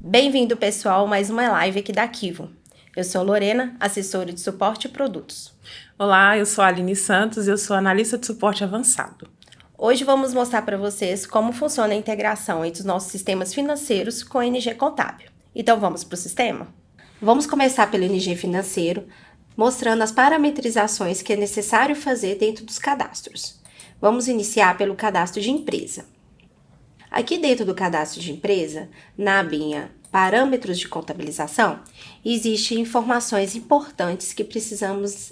Bem-vindo, pessoal, mais uma live aqui da Kivo. Eu sou Lorena, assessora de suporte e produtos. Olá, eu sou a Aline Santos e eu sou analista de suporte avançado. Hoje vamos mostrar para vocês como funciona a integração entre os nossos sistemas financeiros com o NG Contábil. Então vamos para o sistema? Vamos começar pelo NG Financeiro, mostrando as parametrizações que é necessário fazer dentro dos cadastros. Vamos iniciar pelo cadastro de empresa. Aqui dentro do cadastro de empresa, na abinha Parâmetros de contabilização, existem informações importantes que precisamos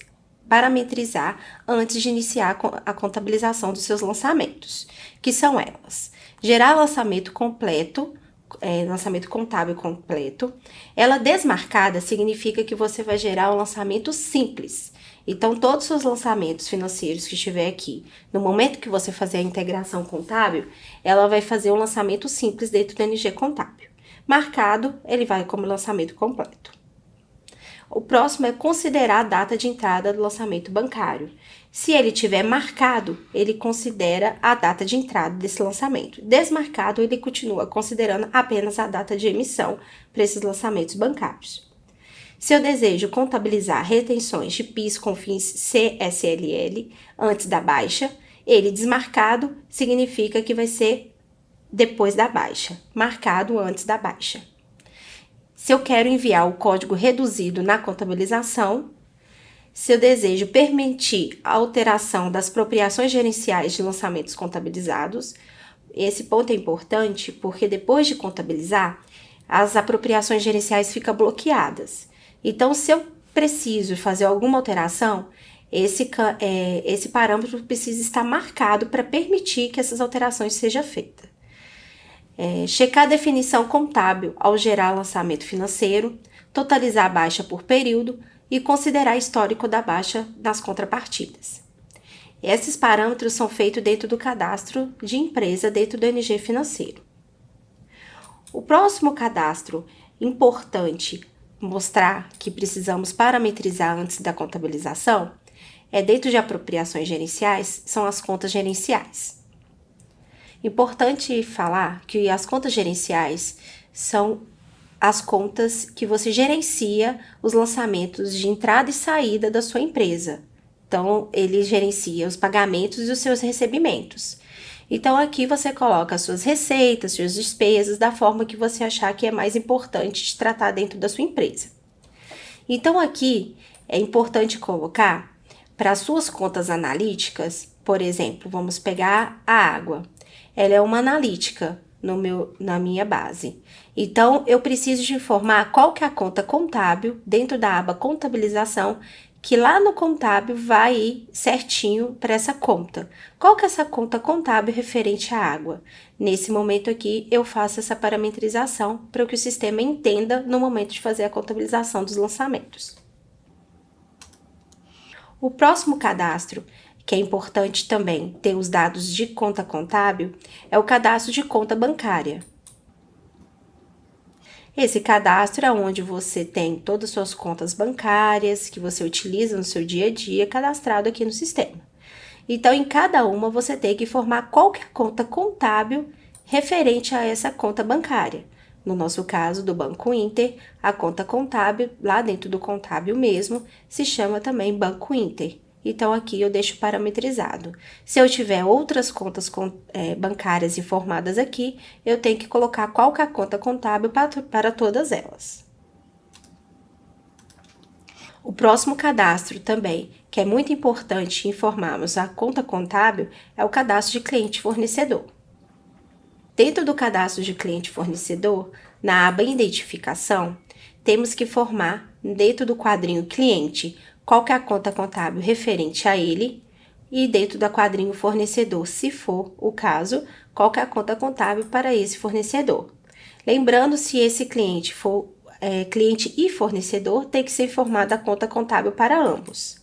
parametrizar antes de iniciar a contabilização dos seus lançamentos, que são elas: gerar lançamento completo, lançamento contábil completo. Ela desmarcada significa que você vai gerar um lançamento simples. Então, todos os seus lançamentos financeiros que estiver aqui, no momento que você fazer a integração contábil, ela vai fazer um lançamento simples dentro do NG Contábil. Marcado, ele vai como lançamento completo. O próximo é considerar a data de entrada do lançamento bancário. Se ele tiver marcado, ele considera a data de entrada desse lançamento. Desmarcado, ele continua considerando apenas a data de emissão para esses lançamentos bancários. Se eu desejo contabilizar retenções de PIS, COFINS, CSLL antes da baixa, ele desmarcado significa que vai ser depois da baixa, marcado antes da baixa. Se eu quero enviar o código reduzido na contabilização, se eu desejo permitir a alteração das apropriações gerenciais de lançamentos contabilizados, esse ponto é importante porque depois de contabilizar, as apropriações gerenciais ficam bloqueadas. Então, se eu preciso fazer alguma alteração, esse parâmetro precisa estar marcado para permitir que essas alterações sejam feitas. Checar a definição contábil ao gerar lançamento financeiro, totalizar a baixa por período e considerar histórico da baixa nas contrapartidas. Esses parâmetros são feitos dentro do cadastro de empresa dentro do NG Financeiro. O próximo cadastro importante mostrar que precisamos parametrizar antes da contabilização é dentro de apropriações gerenciais, são as contas gerenciais. Importante falar que as contas gerenciais são as contas que você gerencia os lançamentos de entrada e saída da sua empresa. Então, ele gerencia os pagamentos e os seus recebimentos. Então, aqui você coloca as suas receitas, suas despesas, da forma que você achar que é mais importante de tratar dentro da sua empresa. Então, aqui é importante colocar para as suas contas analíticas, por exemplo, vamos pegar a água. Ela é uma analítica na minha base. Então, eu preciso de informar qual que é a conta contábil dentro da aba contabilização, que lá no contábil vai ir certinho para essa conta. Qual que é essa conta contábil referente à água? Nesse momento aqui, eu faço essa parametrização para que o sistema entenda no momento de fazer a contabilização dos lançamentos. O próximo cadastro, que é importante também ter os dados de conta contábil, é o cadastro de conta bancária. Esse cadastro é onde você tem todas as suas contas bancárias que você utiliza no seu dia a dia cadastrado aqui no sistema. Então, em cada uma, você tem que informar qual que é a conta contábil referente a essa conta bancária. No nosso caso, do Banco Inter, a conta contábil, lá dentro do contábil mesmo, se chama também Banco Inter. Então, aqui eu deixo parametrizado. Se eu tiver outras contas bancárias informadas aqui, eu tenho que colocar qual que é a conta contábil para todas elas. O próximo cadastro também, que é muito importante informarmos a conta contábil, é o cadastro de cliente-fornecedor. Dentro do cadastro de cliente-fornecedor, na aba Identificação, temos que formar, dentro do quadrinho Cliente, qual que é a conta contábil referente a ele, e dentro do quadrinho fornecedor, se for o caso, qual que é a conta contábil para esse fornecedor. Lembrando, se esse cliente for cliente e fornecedor, tem que ser informada a conta contábil para ambos.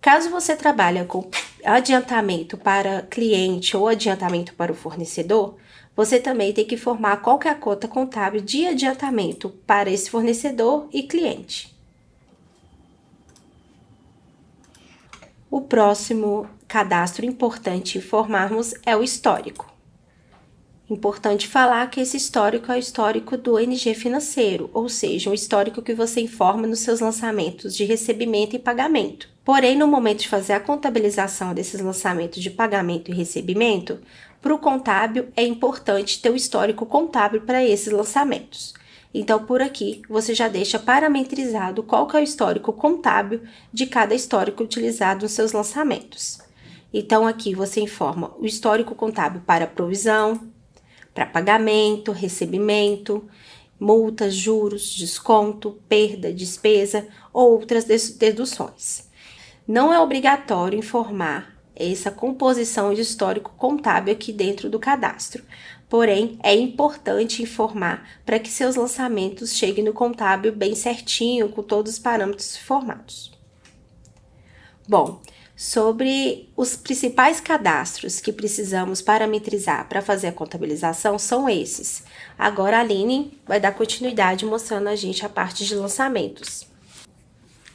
Caso você trabalhe com adiantamento para cliente ou adiantamento para o fornecedor, você também tem que informar qual que é a conta contábil de adiantamento para esse fornecedor e cliente. O próximo cadastro importante informarmos é o histórico. Importante falar que esse histórico é o histórico do NG financeiro, ou seja, um histórico que você informa nos seus lançamentos de recebimento e pagamento. Porém, no momento de fazer a contabilização desses lançamentos de pagamento e recebimento, para o contábil é importante ter o histórico contábil para esses lançamentos. Então, por aqui, você já deixa parametrizado qual que é o histórico contábil de cada histórico utilizado nos seus lançamentos. Então, aqui você informa o histórico contábil para provisão, para pagamento, recebimento, multas, juros, desconto, perda, despesa ou outras deduções. Não é obrigatório informar essa composição de histórico contábil aqui dentro do cadastro. Porém, é importante informar para que seus lançamentos cheguem no contábil bem certinho, com todos os parâmetros informados. Bom, sobre os principais cadastros que precisamos parametrizar para fazer a contabilização são esses. Agora a Aline vai dar continuidade mostrando a gente a parte de lançamentos.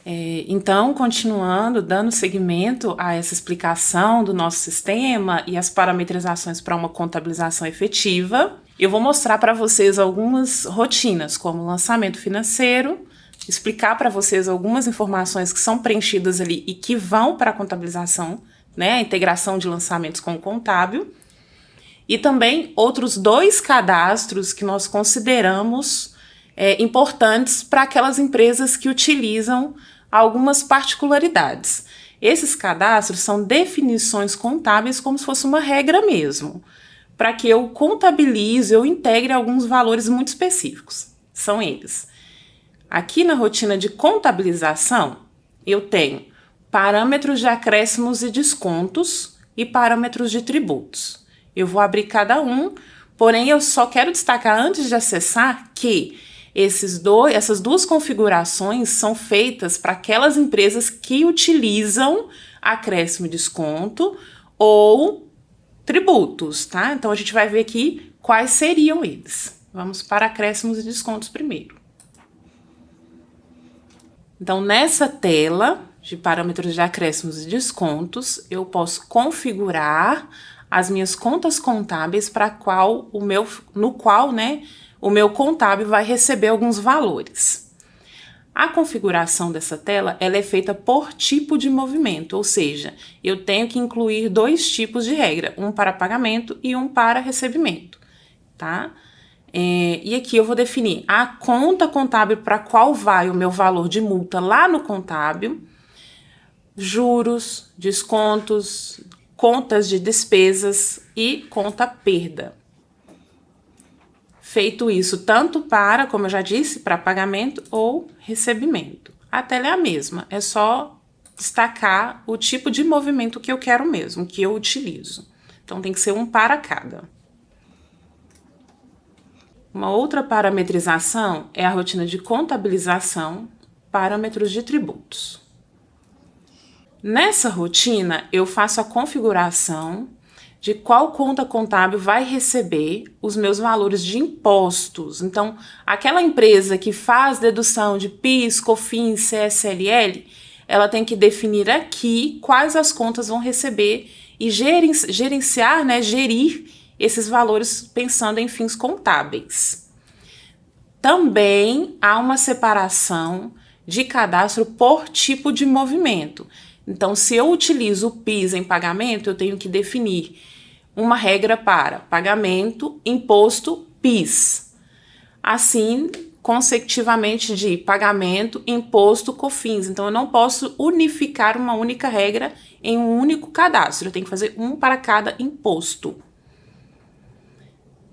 Então, continuando, dando seguimento a essa explicação do nosso sistema e as parametrizações para uma contabilização efetiva, eu vou mostrar para vocês algumas rotinas, como lançamento financeiro, explicar para vocês algumas informações que são preenchidas ali e que vão para a contabilização, né, a integração de lançamentos com o contábil, e também outros 2 cadastros que nós consideramos importantes para aquelas empresas que utilizam algumas particularidades. Esses cadastros são definições contábeis como se fosse uma regra mesmo, para que eu contabilize, eu integre alguns valores muito específicos. São eles. Aqui na rotina de contabilização, eu tenho parâmetros de acréscimos e descontos e parâmetros de tributos. Eu vou abrir cada um, porém eu só quero destacar antes de acessar que essas 2 configurações são feitas para aquelas empresas que utilizam acréscimo e desconto ou tributos, tá? Então a gente vai ver aqui quais seriam eles. Vamos para acréscimos e descontos primeiro. Então, nessa tela de parâmetros de acréscimos e descontos, eu posso configurar as minhas contas contábeis no qual, né, o meu contábil vai receber alguns valores. A configuração dessa tela ela é feita por tipo de movimento, ou seja, eu tenho que incluir 2 tipos de regra, um para pagamento e um para recebimento, tá? E aqui eu vou definir a conta contábil para qual vai o meu valor de multa lá no contábil, juros, descontos, contas de despesas e conta perda. Feito isso tanto para, como eu já disse, para pagamento ou recebimento. A tela é a mesma, é só destacar o tipo de movimento que eu quero mesmo, que eu utilizo. Então tem que ser um para cada. Uma outra parametrização é a rotina de contabilização, parâmetros de tributos. Nessa rotina, eu faço a configuração de qual conta contábil vai receber os meus valores de impostos. Então, aquela empresa que faz dedução de PIS, COFINS, CSLL, ela tem que definir aqui quais as contas vão receber e gerenciar, né, gerir esses valores pensando em fins contábeis. Também há uma separação de cadastro por tipo de movimento. Então, se eu utilizo o PIS em pagamento, eu tenho que definir uma regra para pagamento, imposto, PIS. Assim, consecutivamente de pagamento, imposto, COFINS. Então, eu não posso unificar uma única regra em um único cadastro. Eu tenho que fazer um para cada imposto.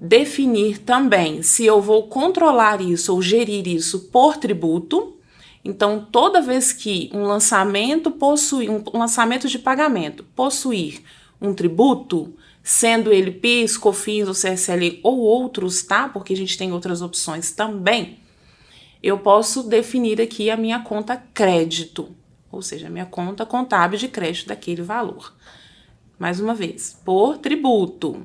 Definir também se eu vou controlar isso ou gerir isso por tributo. Então, toda vez que um lançamento de pagamento possuir um tributo, sendo ele PIS, COFINS ou CSL ou outros, tá? Porque a gente tem outras opções também, eu posso definir aqui a minha conta crédito, ou seja, a minha conta contábil de crédito daquele valor. mais uma vez, por tributo.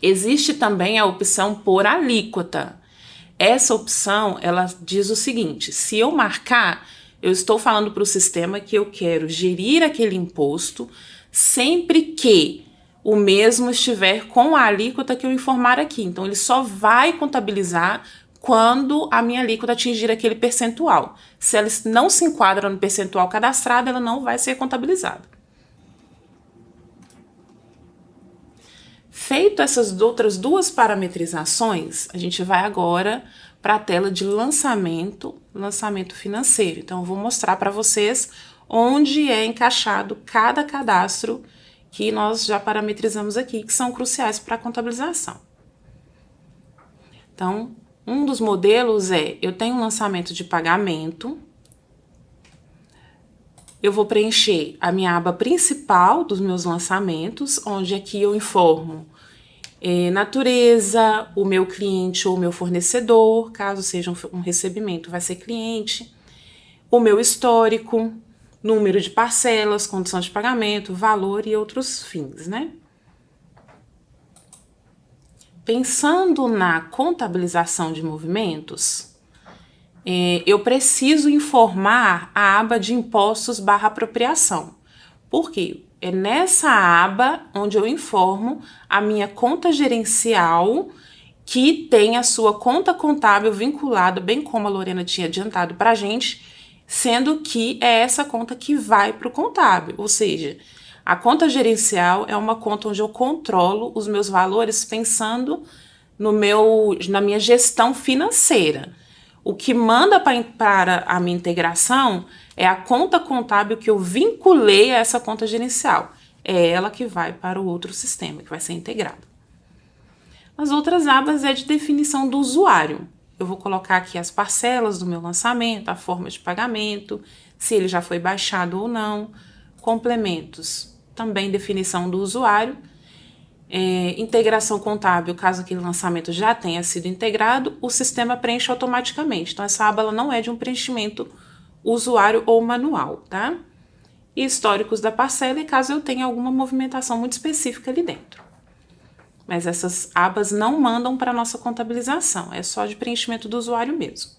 Existe também a opção por alíquota. Essa opção, ela diz o seguinte: se eu marcar, eu estou falando para o sistema que eu quero gerir aquele imposto sempre que o mesmo estiver com a alíquota que eu informar aqui. Então, ele só vai contabilizar quando a minha alíquota atingir aquele percentual. Se ela não se enquadra no percentual cadastrado, ela não vai ser contabilizada. Feito essas outras duas parametrizações, a gente vai agora para a tela de lançamento financeiro. Então, eu vou mostrar para vocês onde é encaixado cada cadastro que nós já parametrizamos aqui, que são cruciais para a contabilização. Então, um dos modelos eu tenho um lançamento de pagamento, eu vou preencher a minha aba principal dos meus lançamentos, onde aqui eu informo natureza, o meu cliente ou o meu fornecedor, caso seja um recebimento, vai ser cliente, o meu histórico, número de parcelas, condição de pagamento, valor e outros fins, né? Pensando na contabilização de movimentos, eu preciso informar a aba de impostos/apropriação. Por quê? É nessa aba onde eu informo a minha conta gerencial que tem a sua conta contábil vinculada, bem como a Lorena tinha adiantado para a gente, sendo que é essa conta que vai para o contábil. Ou seja, a conta gerencial é uma conta onde eu controlo os meus valores pensando na minha gestão financeira. O que manda para a minha integração é a conta contábil que eu vinculei a essa conta gerencial. É ela que vai para o outro sistema, que vai ser integrado. As outras abas é de definição do usuário. Eu vou colocar aqui as parcelas do meu lançamento, a forma de pagamento, se ele já foi baixado ou não, complementos, também definição do usuário, integração contábil, caso aquele lançamento já tenha sido integrado, o sistema preenche automaticamente. Então, essa aba ela não é de um preenchimento usuário ou manual, tá? E históricos da parcela, caso eu tenha alguma movimentação muito específica ali dentro. Mas essas abas não mandam para a nossa contabilização, é só de preenchimento do usuário mesmo.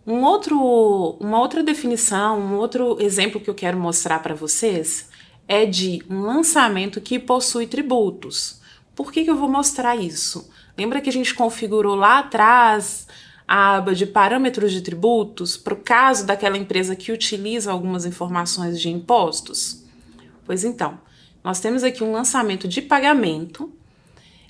Uma outra definição, um outro exemplo que eu quero mostrar para vocês é de um lançamento que possui tributos. Por que eu vou mostrar isso? Lembra que a gente configurou lá atrás a aba de parâmetros de tributos para o caso daquela empresa que utiliza algumas informações de impostos? Pois então, nós temos aqui um lançamento de pagamento.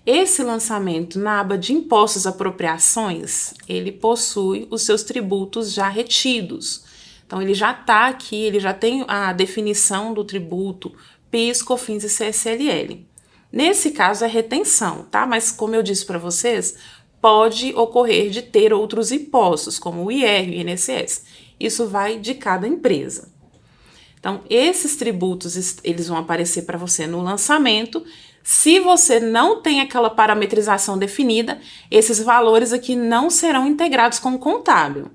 Esse lançamento, na aba de impostos apropriações, ele possui os seus tributos já retidos. Então, ele já está aqui, ele já tem a definição do tributo PIS, COFINS e CSLL. Nesse caso, é retenção, tá? Mas, como eu disse para vocês, pode ocorrer de ter outros impostos, como o IR e o INSS. Isso vai de cada empresa. Então, esses tributos, eles vão aparecer para você no lançamento. Se você não tem aquela parametrização definida, esses valores aqui não serão integrados com o contábil.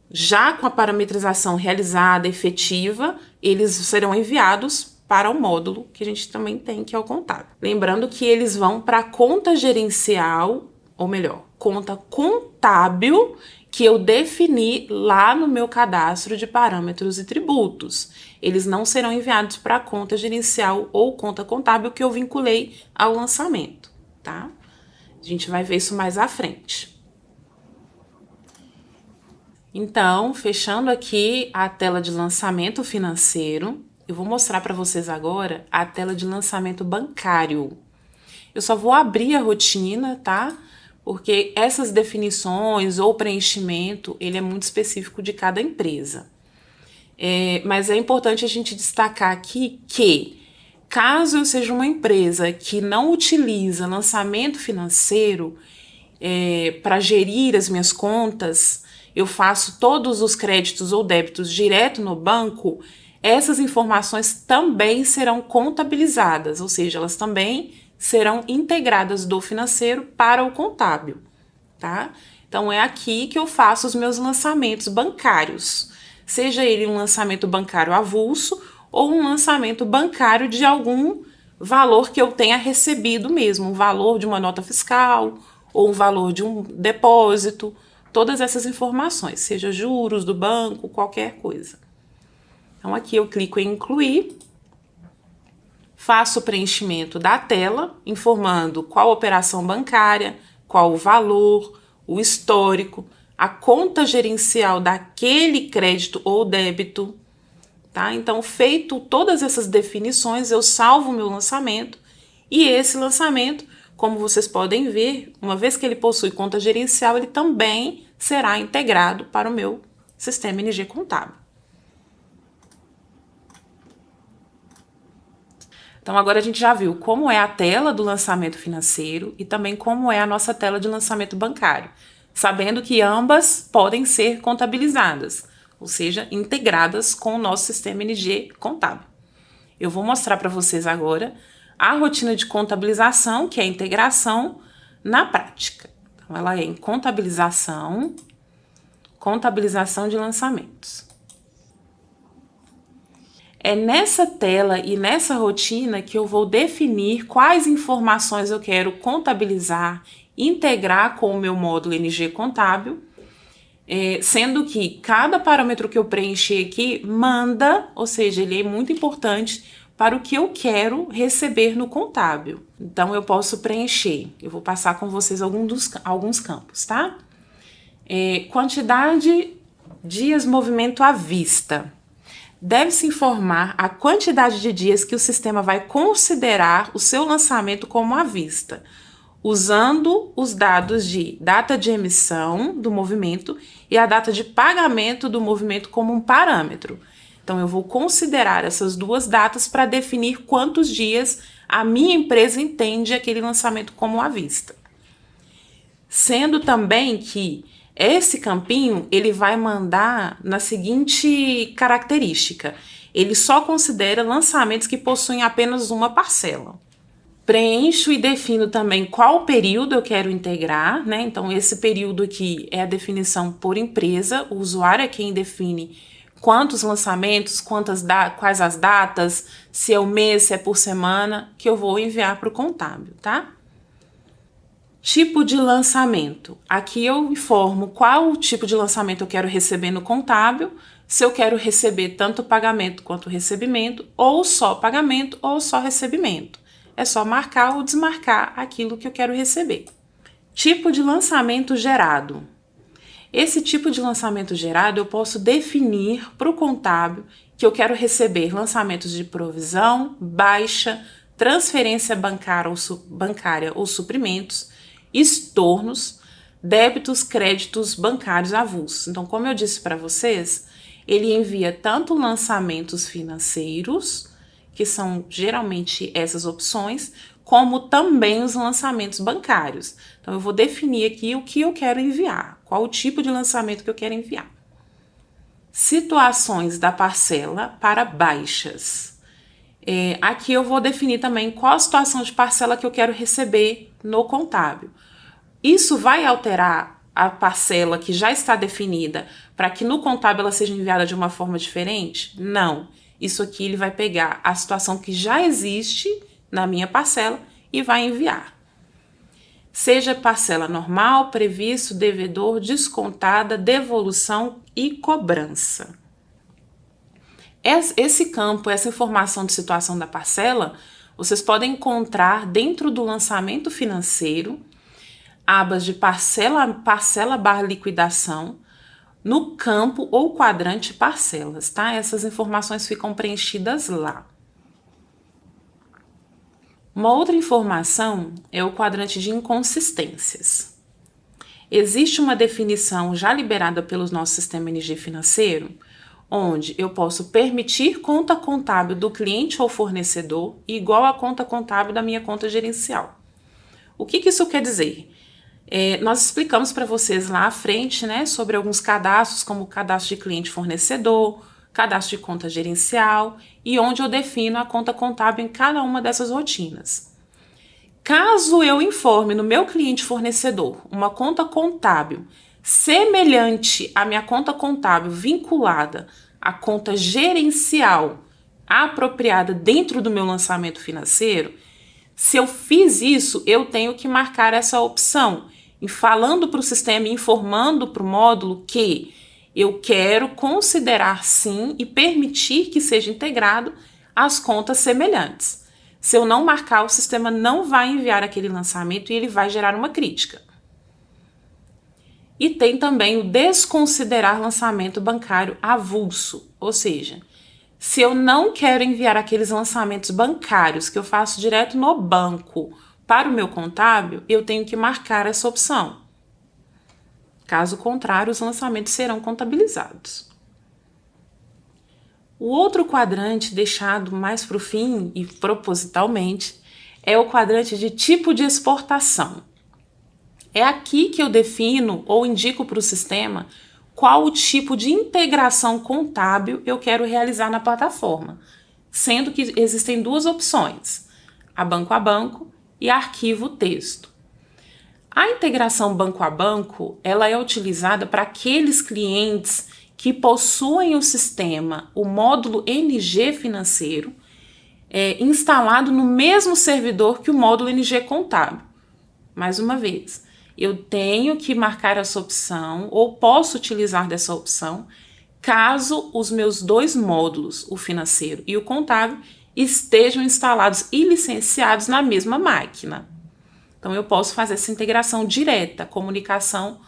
Já com a parametrização realizada, efetiva, eles serão enviados para o módulo que a gente também tem, que é o contábil. Lembrando que eles vão para a conta gerencial, ou melhor, conta contábil, que eu defini lá no meu cadastro de parâmetros e tributos. Eles não serão enviados para a conta gerencial ou conta contábil que eu vinculei ao lançamento, tá? A gente vai ver isso mais à frente. Então, fechando aqui a tela de lançamento financeiro, eu vou mostrar para vocês agora a tela de lançamento bancário. Eu só vou abrir a rotina, tá? Porque essas definições ou preenchimento, ele é muito específico de cada empresa. Mas é importante a gente destacar aqui que, caso eu seja uma empresa que não utiliza lançamento financeiro para gerir as minhas contas, eu faço todos os créditos ou débitos direto no banco, essas informações também serão contabilizadas, ou seja, elas também serão integradas do financeiro para o contábil, tá? Então, é aqui que eu faço os meus lançamentos bancários, seja ele um lançamento bancário avulso ou um lançamento bancário de algum valor que eu tenha recebido mesmo, um valor de uma nota fiscal ou um valor de um depósito, todas essas informações, seja juros do banco, qualquer coisa. Então aqui eu clico em incluir, faço o preenchimento da tela, informando qual operação bancária, qual o valor, o histórico, a conta gerencial daquele crédito ou débito, tá? Então, feito todas essas definições, eu salvo o meu lançamento e esse lançamento, como vocês podem ver, uma vez que ele possui conta gerencial, ele também será integrado para o meu sistema NG Contábil. Então, agora a gente já viu como é a tela do lançamento financeiro e também como é a nossa tela de lançamento bancário, sabendo que ambas podem ser contabilizadas, ou seja, integradas com o nosso sistema NG Contábil. Eu vou mostrar para vocês agora a rotina de contabilização, que é a integração na prática. Então, ela é em contabilização de lançamentos. É nessa tela e nessa rotina que eu vou definir quais informações eu quero contabilizar, integrar com o meu módulo NG Contábil, sendo que cada parâmetro que eu preencher aqui manda, ou seja, ele é muito importante para o que eu quero receber no contábil. Então, eu posso preencher, eu vou passar com vocês alguns campos, tá? Quantidade, dias, movimento à vista. Deve-se informar a quantidade de dias que o sistema vai considerar o seu lançamento como à vista, usando os dados de data de emissão do movimento e a data de pagamento do movimento como um parâmetro. Então, eu vou considerar essas duas datas para definir quantos dias a minha empresa entende aquele lançamento como à vista. Sendo também que esse campinho, ele vai mandar na seguinte característica: ele só considera lançamentos que possuem apenas uma parcela. Preencho e defino também qual período eu quero integrar, né? Então, esse período aqui é a definição por empresa, o usuário é quem define quantos lançamentos, quais as datas, se é o mês, se é por semana, que eu vou enviar para o contábil, tá? Tipo de lançamento. Aqui eu informo qual o tipo de lançamento eu quero receber no contábil, se eu quero receber tanto pagamento quanto recebimento, ou só pagamento ou só recebimento. É só marcar ou desmarcar aquilo que eu quero receber. Tipo de lançamento gerado. Esse tipo de lançamento gerado eu posso definir para o contábil que eu quero receber lançamentos de provisão, baixa, transferência bancária ou suprimentos, estornos, débitos, créditos bancários avulsos. Então, como eu disse para vocês, ele envia tanto lançamentos financeiros, que são geralmente essas opções, como também os lançamentos bancários. Então, eu vou definir aqui o que eu quero enviar, qual o tipo de lançamento que eu quero enviar. Situações da parcela para baixas. Aqui eu vou definir também qual a situação de parcela que eu quero receber no contábil. Isso vai alterar a parcela que já está definida para que no contábil ela seja enviada de uma forma diferente? Não. Isso aqui ele vai pegar a situação que já existe na minha parcela e vai enviar. Seja parcela normal, previsto, devedor, descontada, devolução e cobrança. Esse campo, essa informação de situação da parcela, vocês podem encontrar dentro do lançamento financeiro, abas de parcela/liquidação, no campo ou quadrante parcelas, tá? Essas informações ficam preenchidas lá. Uma outra informação é o quadrante de inconsistências. Existe uma definição já liberada pelo nosso sistema NG financeiro, onde eu posso permitir conta contábil do cliente ou fornecedor igual à conta contábil da minha conta gerencial. O que isso quer dizer? Nós explicamos para vocês lá à frente, né, sobre alguns cadastros, como o cadastro de cliente fornecedor, cadastro de conta gerencial e onde eu defino a conta contábil em cada uma dessas rotinas. Caso eu informe no meu cliente fornecedor uma conta contábil semelhante à minha conta contábil vinculada à conta gerencial apropriada dentro do meu lançamento financeiro, se eu fiz isso, eu tenho que marcar essa opção. E falando para o sistema, informando para o módulo que eu quero considerar sim e permitir que seja integrado as contas semelhantes. Se eu não marcar, o sistema não vai enviar aquele lançamento e ele vai gerar uma crítica. E tem também o desconsiderar lançamento bancário avulso, ou seja, se eu não quero enviar aqueles lançamentos bancários que eu faço direto no banco para o meu contábil, eu tenho que marcar essa opção. Caso contrário, os lançamentos serão contabilizados. O outro quadrante deixado mais para o fim e propositalmente é o quadrante de tipo de exportação. É aqui que eu defino ou indico para o sistema qual o tipo de integração contábil eu quero realizar na plataforma, sendo que existem duas opções, a banco e arquivo texto. A integração banco a banco, ela é utilizada para aqueles clientes que possuem o sistema, o módulo NG financeiro, instalado no mesmo servidor que o módulo NG contábil. Mais uma vez, eu tenho que marcar essa opção ou posso utilizar dessa opção caso os meus dois módulos, o financeiro e o contábil, estejam instalados e licenciados na mesma máquina. Então, eu posso fazer essa integração direta, comunicação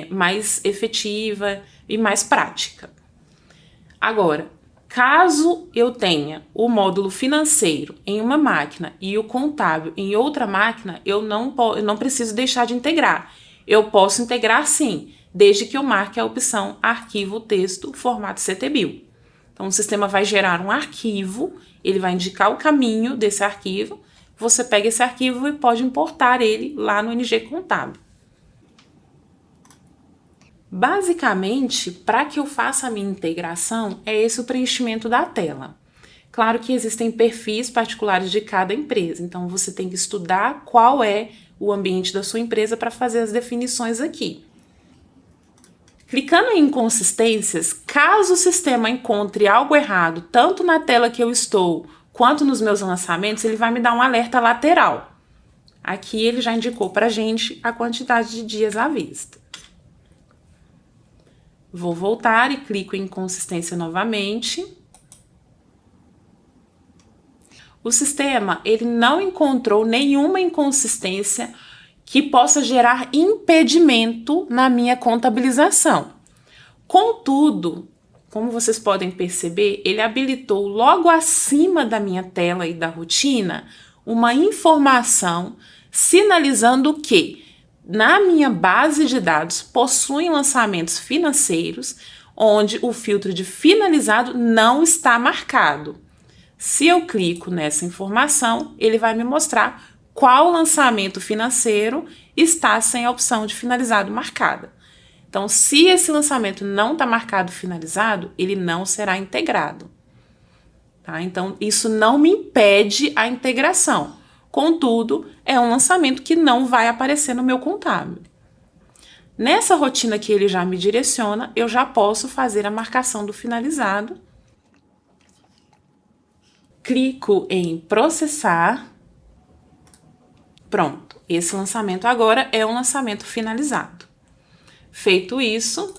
mais efetiva e mais prática. Agora, caso eu tenha o módulo financeiro em uma máquina e o contábil em outra máquina, eu não preciso deixar de integrar. Eu posso integrar sim, desde que eu marque a opção arquivo texto formato CTBIL. Então, o sistema vai gerar um arquivo, ele vai indicar o caminho desse arquivo, você pega esse arquivo e pode importar ele lá no NG Contábil. Basicamente, para que eu faça a minha integração, é esse o preenchimento da tela. Claro que existem perfis particulares de cada empresa, então você tem que estudar qual é o ambiente da sua empresa para fazer as definições aqui. Clicando em inconsistências, caso o sistema encontre algo errado, tanto na tela que eu estou, quanto nos meus lançamentos, ele vai me dar um alerta lateral. Aqui ele já indicou para a gente a quantidade de dias à vista. Vou voltar e clico em inconsistência novamente. O sistema, ele não encontrou nenhuma inconsistência que possa gerar impedimento na minha contabilização. Contudo, como vocês podem perceber, ele habilitou logo acima da minha tela e da rotina uma informação sinalizando que na minha base de dados possuem lançamentos financeiros onde o filtro de finalizado não está marcado. Se eu clico nessa informação, ele vai me mostrar qual lançamento financeiro está sem a opção de finalizado marcada. Então, se esse lançamento não está marcado finalizado, ele não será integrado. Tá? Então, isso não me impede a integração. Contudo, é um lançamento que não vai aparecer no meu contábil. Nessa rotina que ele já me direciona, eu já posso fazer a marcação do finalizado. Clico em processar. Pronto, esse lançamento agora é um lançamento finalizado. Feito isso,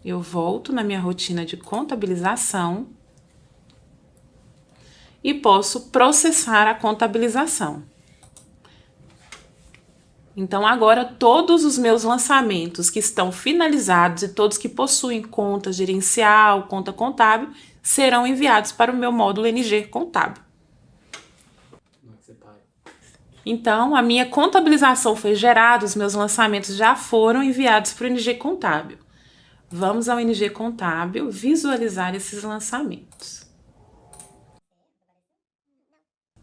eu volto na minha rotina de contabilização e posso processar a contabilização. Então, agora todos os meus lançamentos que estão finalizados e todos que possuem conta gerencial, conta contábil, serão enviados para o meu módulo NG Contábil. Então, a minha contabilização foi gerada, os meus lançamentos já foram enviados para o NG Contábil. Vamos ao NG Contábil visualizar esses lançamentos.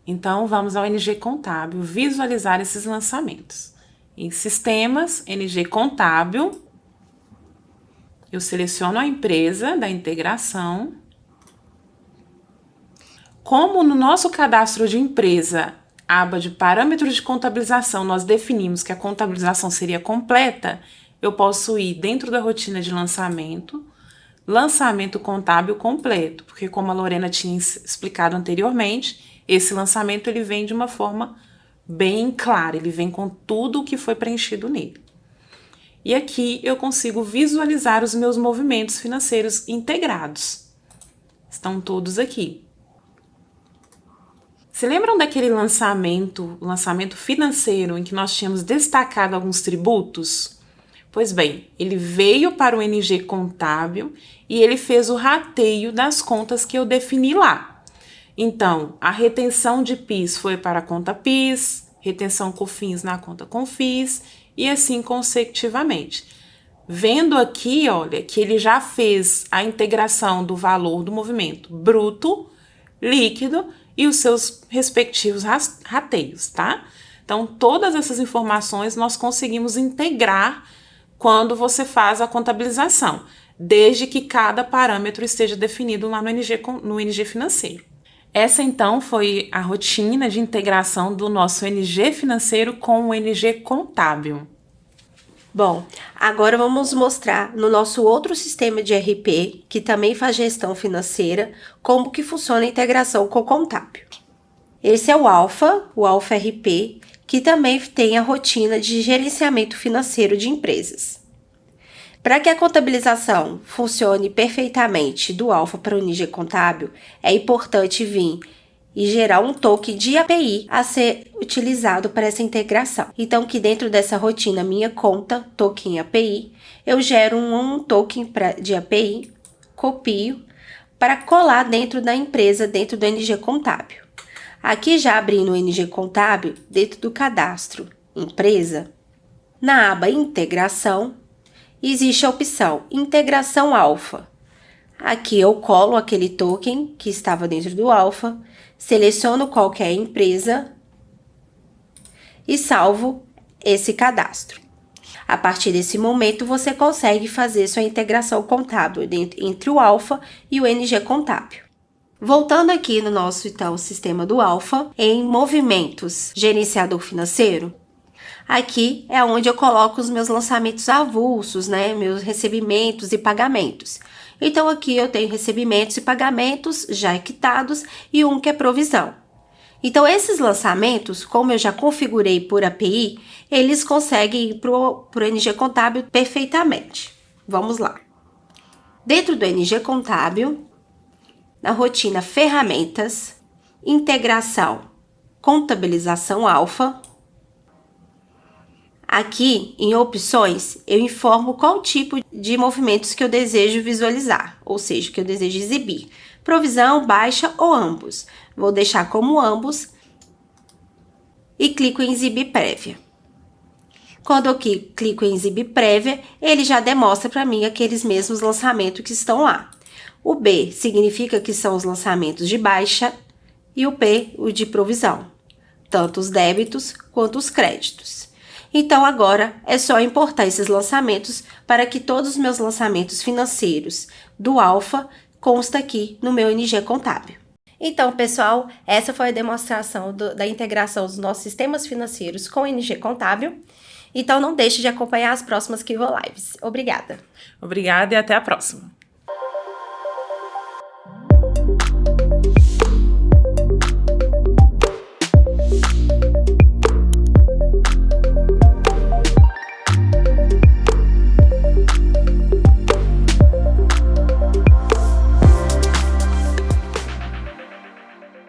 Então, vamos ao NG Contábil visualizar esses lançamentos. Em Sistemas, NG Contábil, eu seleciono a empresa da integração. Como no nosso cadastro de empresa, aba de parâmetros de contabilização, nós definimos que a contabilização seria completa, eu posso ir dentro da rotina de lançamento, lançamento contábil completo, porque como a Lorena tinha explicado anteriormente, esse lançamento ele vem de uma forma bem clara, ele vem com tudo o que foi preenchido nele. E aqui eu consigo visualizar os meus movimentos financeiros integrados. Estão todos aqui. Se lembram daquele lançamento financeiro em que nós tínhamos destacado alguns tributos? Pois bem, ele veio para o NG contábil e ele fez o rateio das contas que eu defini lá. Então, a retenção de PIS foi para a conta PIS, retenção COFINS na conta CONFIS e assim consecutivamente. Vendo aqui, olha, que ele já fez a integração do valor do movimento bruto, líquido e os seus respectivos rateios, tá? Então, todas essas informações nós conseguimos integrar quando você faz a contabilização, desde que cada parâmetro esteja definido lá no NG financeiro. Essa, então, foi a rotina de integração do nosso NG financeiro com o NG contábil. Bom, agora vamos mostrar no nosso outro sistema de RP, que também faz gestão financeira, como que funciona a integração com o contábil. Esse é o Alfa RP, que também tem a rotina de gerenciamento financeiro de empresas. Para que a contabilização funcione perfeitamente do Alfa para o NG contábil, é importante vir e gerar um token de API a ser utilizado para essa integração. Então, que dentro dessa rotina minha conta, token API, eu gero um token de API, copio, para colar dentro da empresa, dentro do NG contábil. Aqui já abrindo o NG contábil, dentro do cadastro empresa, na aba integração, existe a opção integração alfa. Aqui eu colo aquele token que estava dentro do alfa, seleciono qual que é a empresa e salvo esse cadastro. A partir desse momento, você consegue fazer sua integração contábil entre o alfa e o NG contábil. Voltando aqui no nosso, então, sistema do Alfa, em movimentos gerenciador financeiro, aqui é onde eu coloco os meus lançamentos avulsos, né? Meus recebimentos e pagamentos. Então, aqui eu tenho recebimentos e pagamentos já quitados e um que é provisão. Então, esses lançamentos, como eu já configurei por API, eles conseguem ir para o NG contábil perfeitamente. Vamos lá. Dentro do NG contábil, na rotina ferramentas, integração, contabilização alfa. Aqui em opções, eu informo qual tipo de movimentos que eu desejo visualizar, ou seja, que eu desejo exibir. Provisão, baixa ou ambos. Vou deixar como ambos e clico em exibir prévia. Quando eu clico em exibir prévia, ele já demonstra para mim aqueles mesmos lançamentos que estão lá. O B significa que são os lançamentos de baixa e o P, o de provisão, tanto os débitos quanto os créditos. Então, agora é só importar esses lançamentos para que todos os meus lançamentos financeiros do Alfa consta aqui no meu NG contábil. Então, pessoal, essa foi a demonstração da integração dos nossos sistemas financeiros com o NG contábil. Então, não deixe de acompanhar as próximas Kivo Lives. Obrigada. Obrigada e até a próxima.